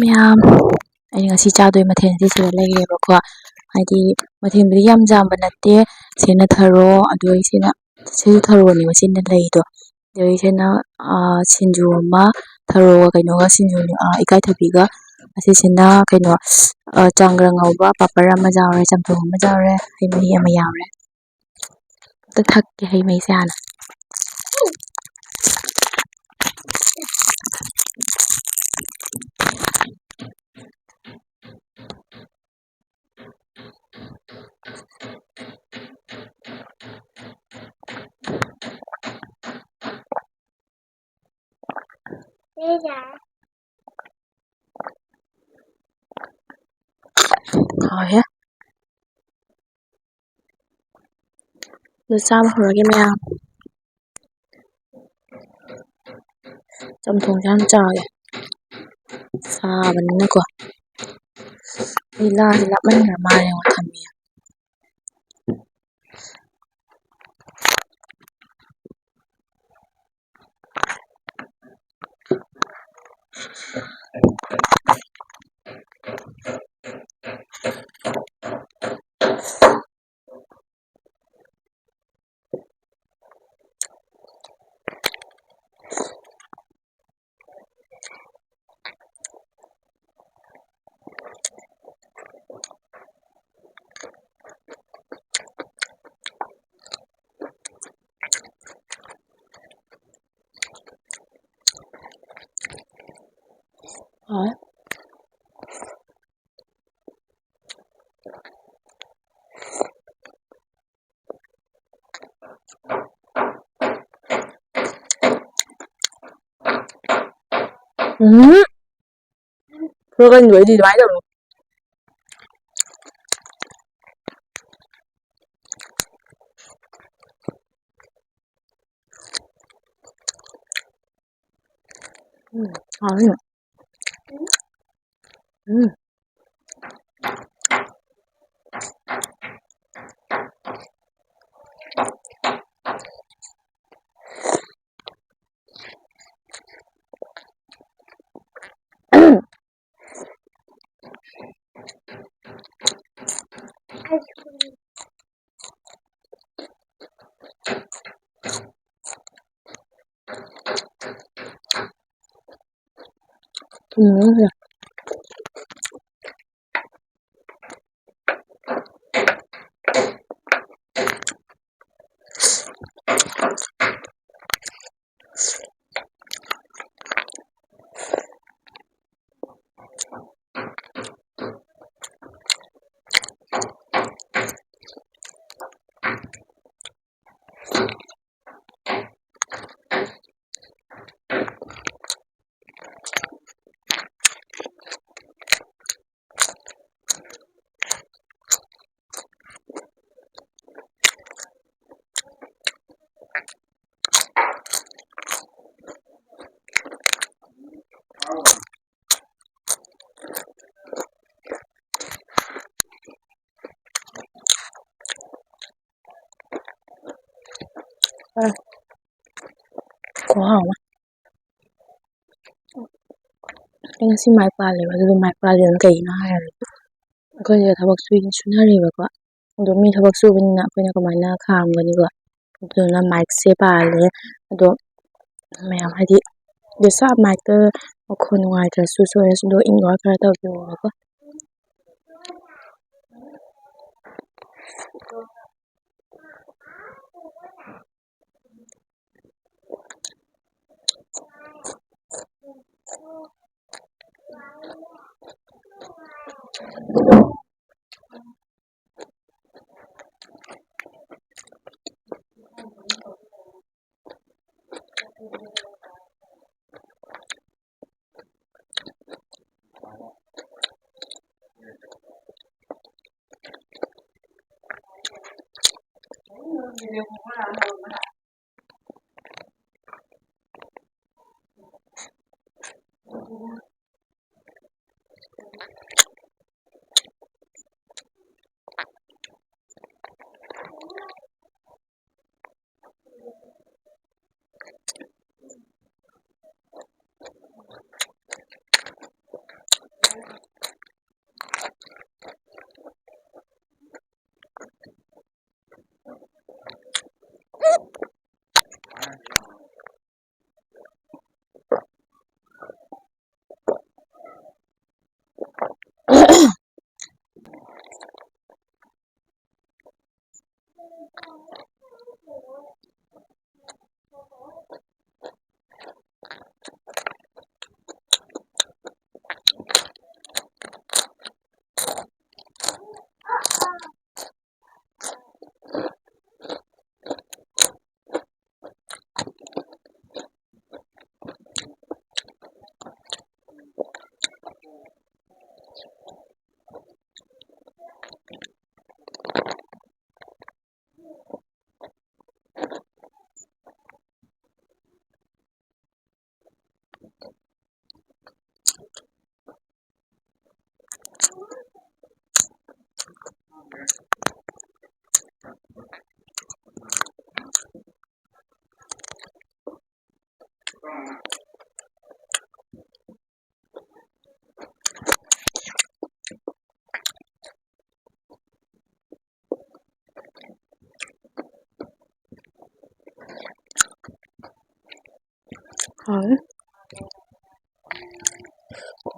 ꯃꯌꯥꯝ ꯑꯩ ꯉꯁꯤ ꯆꯥꯗꯣꯏ ꯃꯊꯦꯜꯁꯦ ꯁꯤꯗ ꯂꯩꯔꯦꯕꯀꯣ ꯍꯥꯏꯗꯤ ꯃꯊꯦꯜꯕꯨꯗꯤ ꯌꯥꯝ ꯌꯥꯝꯕ ꯅꯠꯇꯦ ꯁꯤꯅ ꯊꯔꯣ ꯑꯗꯨꯒ ꯁꯤꯁꯨ ꯊꯔꯣꯅꯦꯕ ꯁꯤꯅ ꯂꯩꯗꯣ ꯑꯗꯒꯤꯁꯤꯅ ꯁꯤꯡꯖꯨ ꯑꯃ ꯊꯔꯣꯒ ꯀꯩꯅꯣꯒ ꯁꯤꯡꯖꯨ ꯏꯀꯥꯏꯊꯕꯤꯒ ꯑꯁꯤꯁꯤꯅ ꯀꯩꯅꯣ ꯆꯥꯡꯒ꯭ꯔ ꯉꯧꯕ ꯄꯥꯄꯔ ꯑꯃ ꯌꯥꯎꯔꯦ ꯆꯝꯊꯣꯡ ꯑꯃ ꯌꯥꯎꯔꯦ ꯍꯩ ꯃꯍꯤ ꯑꯃ ꯌꯥꯎꯔꯦ ꯑꯝꯇ ꯊꯛꯀꯦ ꯍꯩ ꯃꯍꯤꯁꯦ ꯍꯥꯟꯅ ꯍꯥꯎꯍꯦ ꯑꯗꯨ ꯆꯥꯕ ꯍꯧꯔꯒꯦ ꯃꯌꯥꯝ ꯆꯝꯊꯣꯡꯁꯦ ꯌꯥꯝ ꯆꯥꯒꯦ ꯁꯥꯕꯅꯤꯅꯀꯣ ꯂꯥꯁꯦ ꯂꯥꯞꯃꯟꯈ꯭ꯔ ꯃꯥꯜꯂꯦ ꯌꯦꯡꯉꯣ ꯊꯝꯃꯤ ꯐꯨꯔꯒꯟꯗꯣ ꯑꯩꯗꯤ ꯑꯗꯨꯃꯥꯏꯅ ꯇꯧꯅꯨ ꯍꯥꯎꯋꯦ ꯈꯨꯍꯥꯎ ꯑꯃ ꯑꯩ ꯉꯁꯤ ꯃꯥꯏ ꯄꯥꯜꯂꯦꯕ ꯑꯗꯨꯒ ꯃꯥꯏ ꯄꯥꯜꯂꯤꯗꯣ ꯀꯩꯒꯤꯅꯣ ꯍꯥꯏꯔꯗꯤ ꯑꯩꯈꯣꯏꯁꯦ ꯊꯕꯛ ꯁꯨꯅꯔꯤꯕꯀꯣ ꯑꯗꯣ ꯃꯤ ꯊꯕꯛ ꯁꯨꯕꯅꯤꯅ ꯑꯩꯈꯣꯏꯅ ꯀꯃꯥꯏꯅ ꯈꯥꯝꯒꯅꯤꯀꯣ ꯑꯗꯨꯗꯨꯅ ꯃꯥꯏꯛꯁꯦ ꯄꯥꯜꯂꯦ ꯑꯗꯣ ꯃꯌꯥꯝ ꯍꯥꯏꯗꯤ ꯃꯥꯏꯛꯇ ꯃꯈꯣꯟ ꯅꯨꯡꯉꯥꯏꯇ꯭ꯔꯁꯨ ꯁꯣꯏꯔꯁꯨ ꯏꯒꯅꯣꯔ ꯈꯔ ꯇꯧꯕꯤꯌꯣꯕꯀꯣ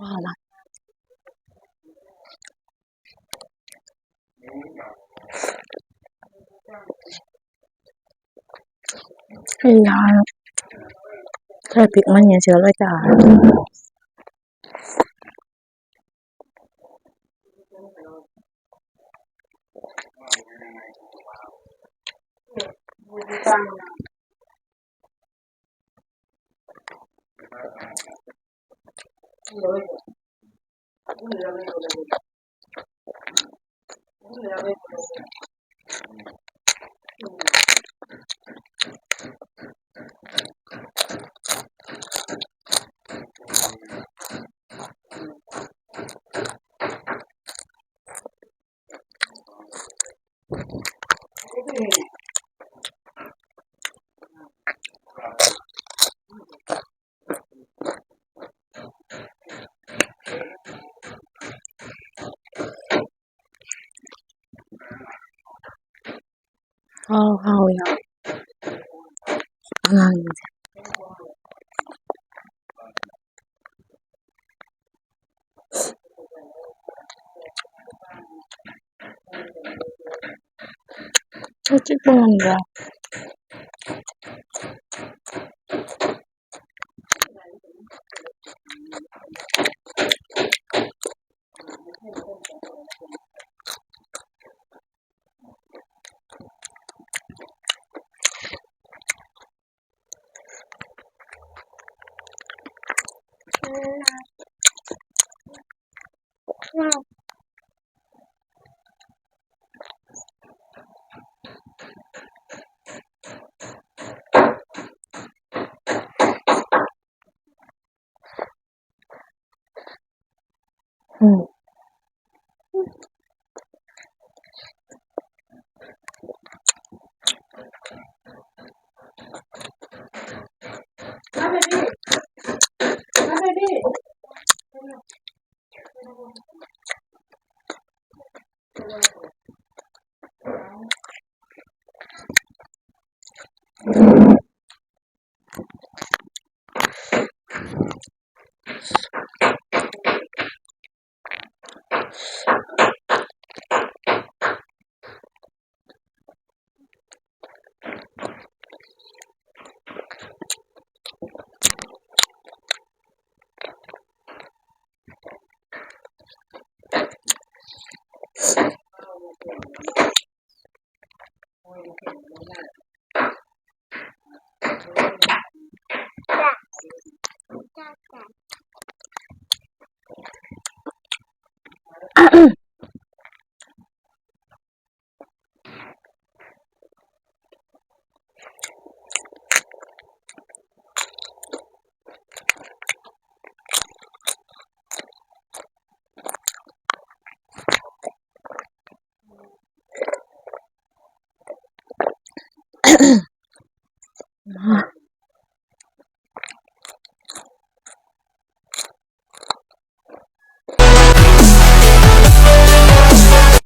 ว้าวมากให้ยาถ้าพริกมันเนี่ยเชื้อเลยจ้าข้าวยังงานจะเป็นอะไร